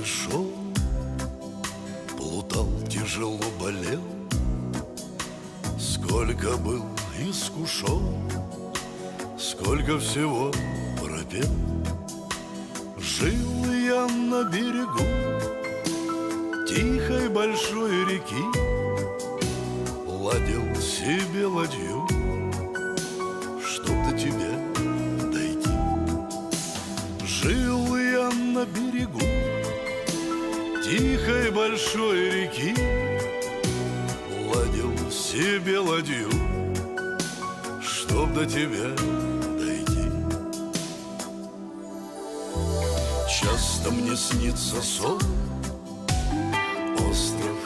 шел, плутал, тяжело болел. Сколько был искушен, сколько всего пропел. Жил я на берегу тихой большой реки, ладил себе ладью, чтоб до тебя дойти. Жил я на берегу тихой большой реки, ладил себе ладью, чтоб до тебя дойти. Часто мне снится сон, остров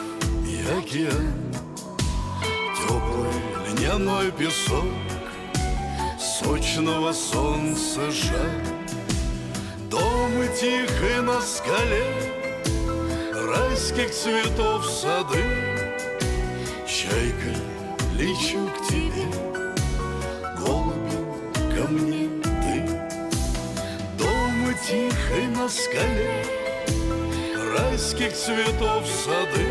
и океан, теплый льняной песок, сочного солнца жар. Дом тихий на скале, райских цветов сады. Чайка, лечу к тебе, голубь, ко мне ты. Дом тихий на скале, райских цветов сады.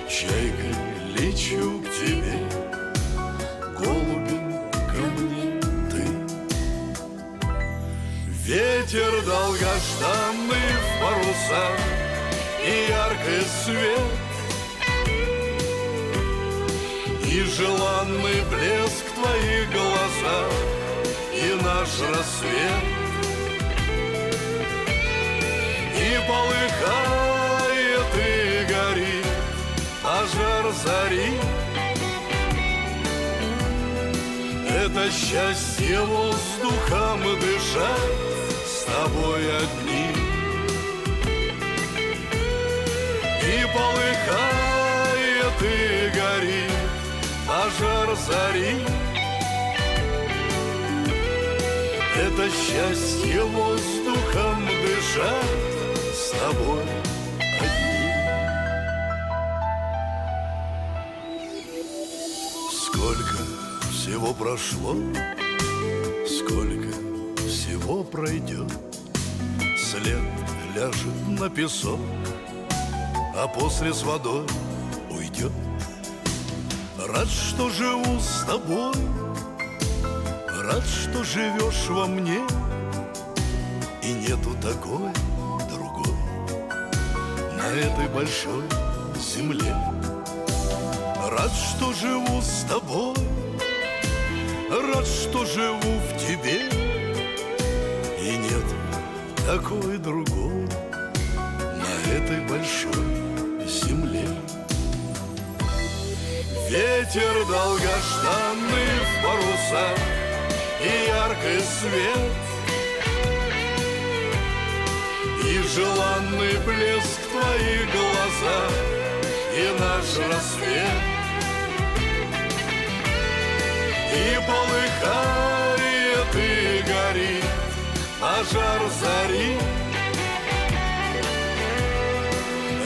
Чайка, лечу к тебе, голубь, ко мне ты. Ветер долгожданный в парусах и яркий свет, и желанный блеск твоих глазах, и наш рассвет. И полыхает и горит пожар зари. Это счастье воздухом дышать с тобой одним. И полыхает и горит пожар зари. Это счастье воздухом дышать с тобой одним. Сколько всего прошло, сколько всего пройдет, след ляжет на песок, а после с водой уйдет. Рад, что живу с тобой, рад, что живешь во мне, и нету такой другой на этой большой земле. Рад, что живу с тобой, рад, что живу в тебе, и нету такой другой на этой большой земле. Ветер долгожданный в парусах и яркий свет, и желанный блеск твоих глазах, и наш рассвет. И полыхает и горит пожар зари.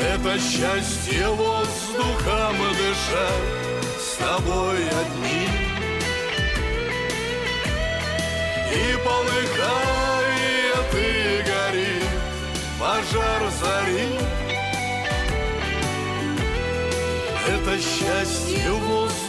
Это счастье воздухом дышать с тобой одним. И полыхает и горит пожар зари. Это счастье воздухом